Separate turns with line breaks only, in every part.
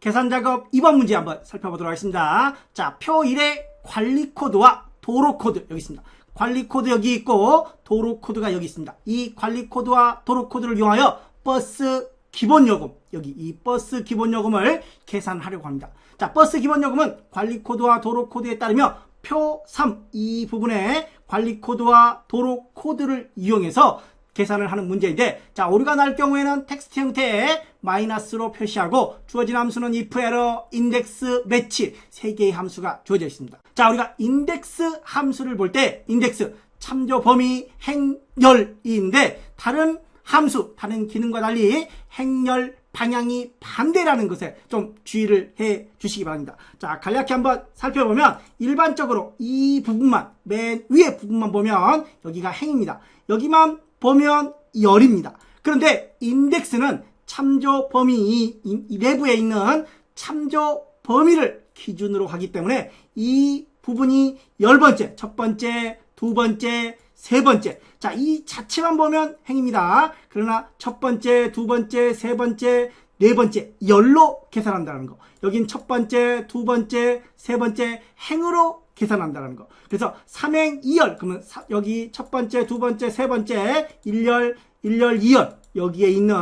계산 작업 2번 문제 한번 살펴보도록 하겠습니다. 자, 표 1의 관리 코드와 도로 코드 여기 있습니다. 관리 코드 여기 있고 도로 코드가 여기 있습니다. 이 관리 코드와 도로 코드를 이용하여 버스 기본 요금, 여기 이 버스 기본 요금을 계산하려고 합니다. 자, 버스 기본 요금은 관리 코드와 도로 코드에 따르며 표 3 이 부분에 관리 코드와 도로 코드를 이용해서 계산을 하는 문제인데, 자, 오류가 날 경우에는 텍스트 형태의 마이너스로 표시하고 주어진 함수는 if, error, index, match 3개의 함수가 주어져 있습니다. 자, 우리가 인덱스 함수를 볼 때 인덱스 참조 범위 행렬인데 다른 함수, 다른 기능과 달리 행렬 방향이 반대라는 것에 좀 주의를 해 주시기 바랍니다. 자, 간략히 한번 살펴보면 일반적으로 이 부분만, 맨 위에 부분만 보면 여기가 행입니다. 여기만 보면 열입니다. 그런데 인덱스는 참조 범위, 이 내부에 있는 참조 범위를 기준으로 하기 때문에 이 부분이 10번째, 첫 번째, 두 번째, 세 번째. 자, 이 자체만 보면 행입니다. 그러나 첫 번째, 두 번째, 세 번째, 네 번째 열로 계산한다는 거. 여긴 첫 번째, 두 번째, 세 번째 행으로 계산한다는 거. 그래서 3행 2열. 그러면 여기 첫 번째, 두 번째, 세 번째 1열, 1열, 2열. 여기에 있는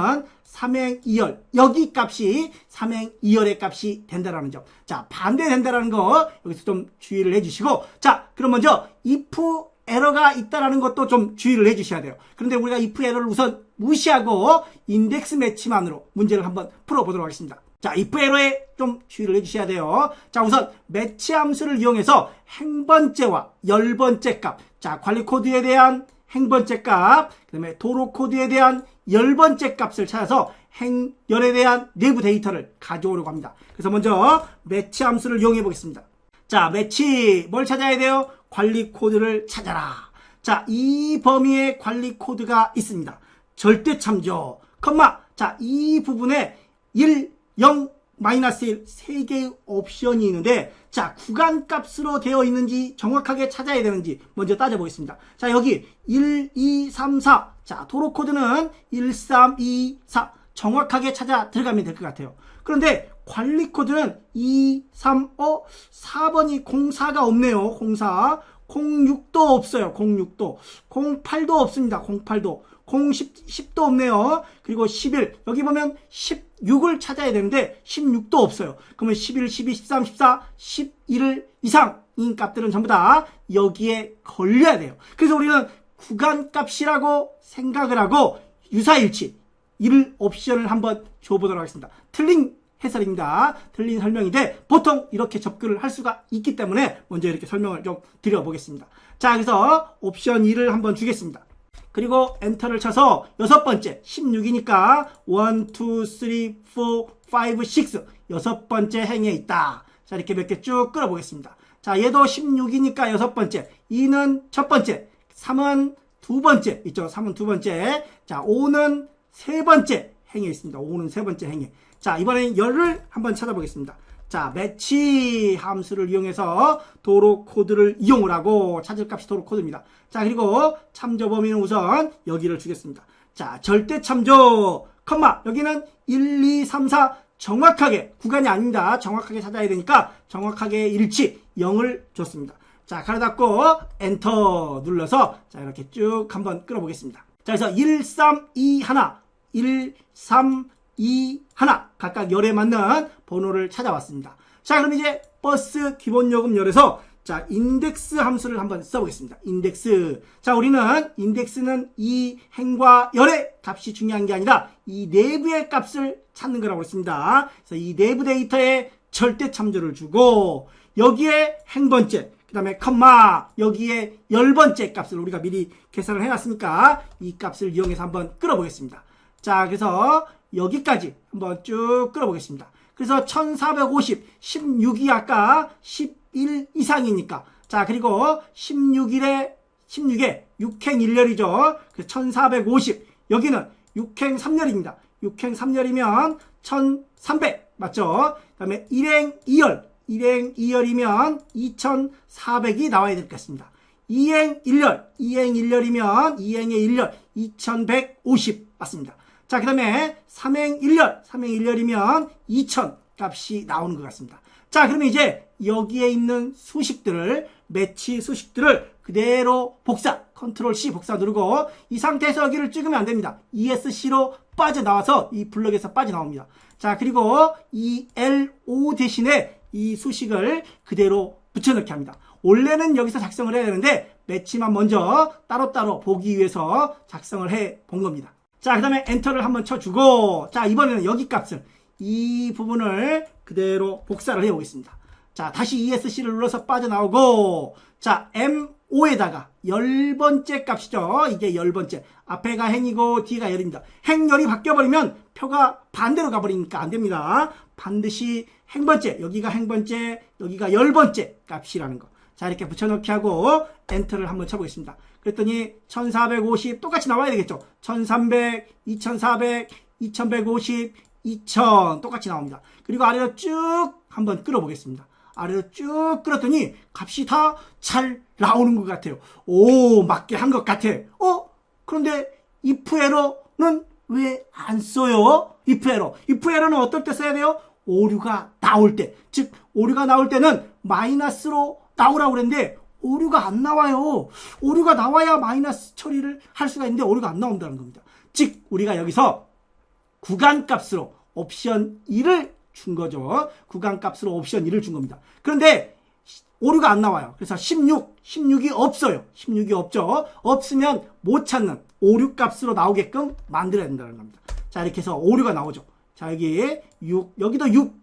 3행 2열. 여기 값이 3행 2열의 값이 된다라는 점. 자, 반대된다라는 거 여기서 좀 주의를 해 주시고, 자, 그럼 먼저 if 에러가 있다라는 것도 좀 주의를 해 주셔야 돼요. 그런데 우리가 if 에러를 우선 무시하고 인덱스 매치만으로 문제를 한번 풀어보도록 하겠습니다. 자, if 에러에 좀 주의를 해 주셔야 돼요. 자, 우선 매치 함수를 이용해서 행번째와 열번째 값, 자, 관리 코드에 대한 행번째 값, 그 다음에 도로 코드에 대한 열번째 값을 찾아서 행열에 대한 내부 데이터를 가져오려고 합니다. 그래서 먼저 매치 함수를 이용해 보겠습니다. 자, 매치 뭘 찾아야 돼요? 관리 코드를 찾아라. 자, 이 범위에 관리 코드가 있습니다. 절대 참조, 컴마. 자, 이 부분에 1, 0, 마이너스 1 3개의 옵션이 있는데, 자, 구간 값으로 되어 있는지 정확하게 찾아야 되는지 먼저 따져보겠습니다. 자, 여기 1, 2, 3, 4. 자, 도로 코드는 1, 3, 2, 4. 정확하게 찾아 들어가면 될 것 같아요. 그런데 관리 코드는 2, 3, 4번이 04가 없네요. 04. 06도 없어요. 06도. 08도 없습니다. 08도. 10도 없네요. 그리고 11. 여기 보면 16을 찾아야 되는데 16도 없어요. 그러면 11, 12, 13, 14, 11 이상인 값들은 전부 다 여기에 걸려야 돼요. 그래서 우리는 구간 값이라고 생각을 하고 유사일치 1 옵션을 한번 줘보도록 하겠습니다. 틀린 해설입니다. 틀린 설명인데 보통 이렇게 접근을 할 수가 있기 때문에 먼저 이렇게 설명을 좀 드려보겠습니다. 자, 그래서 옵션 2를 한번 주겠습니다. 그리고 엔터를 쳐서 여섯 번째 16이니까 1, 2, 3, 4, 5, 6 여섯 번째 행에 있다. 자, 이렇게 몇 개 쭉 끌어보겠습니다. 자, 얘도 16이니까 여섯 번째, 2는 첫 번째, 3은 두 번째 있죠. 3은 두 번째. 자, 5는 세 번째 행에 있습니다. 5는 세 번째 행에. 자, 이번엔 열을 한번 찾아보겠습니다. 자, 매치 함수를 이용해서 도로 코드를 이용을 하고 찾을 값이 도로 코드입니다. 자, 그리고 참조 범위는 우선 여기를 주겠습니다. 자, 절대 참조, 컴마, 여기는 1, 2, 3, 4 정확하게, 구간이 아닙니다. 정확하게 찾아야 되니까 정확하게 일치 0을 줬습니다. 자, 가로 닫고 엔터 눌러서 자, 이렇게 쭉 한번 끌어보겠습니다. 자, 그래서 1, 3, 2, 1, 1, 3, 2, 1 각각 열에 맞는 번호를 찾아왔습니다. 자, 그럼 이제 버스 기본요금 열에서 자, 인덱스 함수를 한번 써보겠습니다. 인덱스. 자, 우리는 인덱스는 이 행과 열의 값이 중요한 게 아니라 이 내부의 값을 찾는 거라고 했습니다. 그래서 이 내부 데이터에 절대 참조를 주고 여기에 행번째, 그 다음에 컴마, 여기에 열번째 값을 우리가 미리 계산을 해놨으니까 이 값을 이용해서 한번 끌어보겠습니다. 자, 그래서 여기까지 한번 쭉 끌어보겠습니다. 그래서 1450, 16이 아까 11 이상이니까. 자, 그리고 16에 6행 1열이죠. 그래서 1450. 여기는 6행 3열입니다. 6행 3열이면 1300. 맞죠? 그 다음에 1행 2열. 1행 2열이면 2400이 나와야 될 것 같습니다. 2행 1열. 2행 1열이면 2행의 1열 2150 맞습니다. 자, 그 다음에 3행 1열. 3행 1열이면 값이 나오는 것 같습니다. 자, 그러면 이제 여기에 있는 수식들을, 매치 수식들을 그대로 복사, 컨트롤 C 복사 누르고 이 상태에서 여기를 찍으면 안 됩니다. ESC로 빠져나와서 이 블럭에서 빠져나옵니다. 자, 그리고 이 LO 대신에 이 수식을 그대로 붙여넣기 합니다. 원래는 여기서 작성을 해야 되는데 매치만 먼저 따로따로 보기 위해서 작성을 해 본 겁니다. 자, 그 다음에 엔터를 한번 쳐주고, 자, 이번에는 여기 값을, 이 부분을 그대로 복사를 해 보겠습니다. 자, 다시 ESC를 눌러서 빠져나오고, 자, M5에다가 10번째 값이죠. 이게 10번째. 앞에가 행이고 뒤가 열입니다. 행열이 바뀌어버리면 표가 반대로 가버리니까 안 됩니다. 반드시 행번째, 여기가 행번째, 여기가 10번째 값이라는 거. 자, 이렇게 붙여넣기 하고 엔터를 한번 쳐보겠습니다. 그랬더니 1450 똑같이 나와야 되겠죠. 1300, 2400, 2150, 2000 똑같이 나옵니다. 그리고 아래로 쭉 한번 끌어보겠습니다. 아래로 쭉 끌었더니 값이 다 잘 나오는 것 같아요. 오, 맞게 한 것 같아. 그런데 if 에러는 왜 안 써요? if 에러는 어떨 때 써야 돼요? 오류가 나올 때. 즉 오류가 나올 때는 마이너스로 나오라고 그랬는데 오류가 안 나와요. 오류가 나와야 마이너스 처리를 할 수가 있는데 오류가 안 나온다는 겁니다. 즉 우리가 여기서 구간값으로 옵션 1을 준 거죠. 구간값으로 옵션 1을 준 겁니다. 그런데 오류가 안 나와요. 그래서 16이 없어요. 16이 없죠. 없으면 못 찾는 오류 값으로 나오게끔 만들어야 된다는 겁니다. 자, 이렇게 해서 오류가 나오죠. 자, 여기 6, 여기도 6.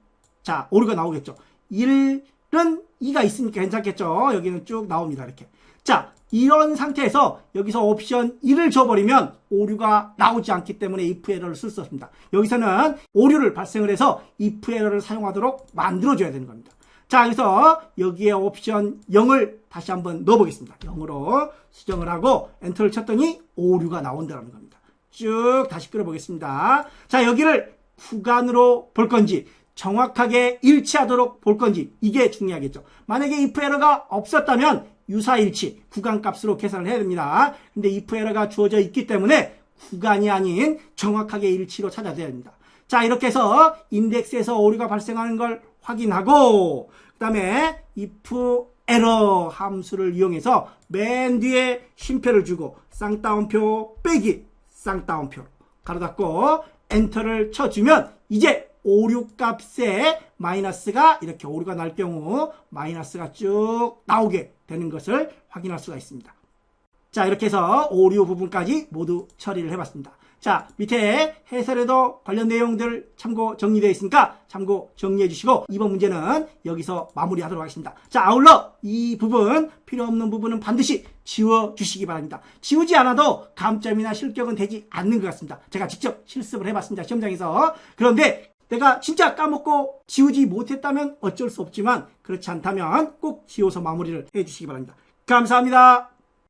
자, 오류가 나오겠죠. 1은 2가 있으니까 괜찮겠죠. 여기는 쭉 나옵니다. 이렇게. 자, 이런 상태에서 여기서 옵션 1을 줘버리면 오류가 나오지 않기 때문에 if 에러를 쓸 수 없습니다. 여기서는 오류를 발생을 해서 if 에러를 사용하도록 만들어줘야 되는 겁니다. 자, 그래서 여기에 옵션 0을 다시 한번 넣어보겠습니다. 0으로 수정을 하고 엔터를 쳤더니 오류가 나온다는 겁니다. 쭉 다시 끌어보겠습니다. 자, 여기를 구간으로 볼 건지 정확하게 일치하도록 볼 건지 이게 중요하겠죠. 만약에 if 에러가 없었다면 유사일치 구간값으로 계산을 해야 됩니다. 근데 if 에러가 주어져 있기 때문에 구간이 아닌 정확하게 일치로 찾아야 됩니다. 자, 이렇게 해서 인덱스에서 오류가 발생하는 걸 확인하고 그 다음에 if error 함수를 이용해서 맨 뒤에 쉼표를 주고 쌍따옴표 빼기 쌍따옴표 가로 닫고 엔터를 쳐주면 이제 오류 값에 마이너스가 이렇게 오류가 날 경우 마이너스가 쭉 나오게 되는 것을 확인할 수가 있습니다. 자, 이렇게 해서 오류 부분까지 모두 처리를 해봤습니다. 자, 밑에 해설에도 관련 내용들 참고 정리되어 있으니까 참고 정리해 주시고 이번 문제는 여기서 마무리하도록 하겠습니다. 자, 아울러 이 부분 필요 없는 부분은 반드시 지워 주시기 바랍니다. 지우지 않아도 감점이나 실격은 되지 않는 것 같습니다. 제가 직접 실습을 해봤습니다. 시험장에서. 그런데 내가 진짜 까먹고 지우지 못했다면 어쩔 수 없지만 그렇지 않다면 꼭 지워서 마무리를 해 주시기 바랍니다. 감사합니다.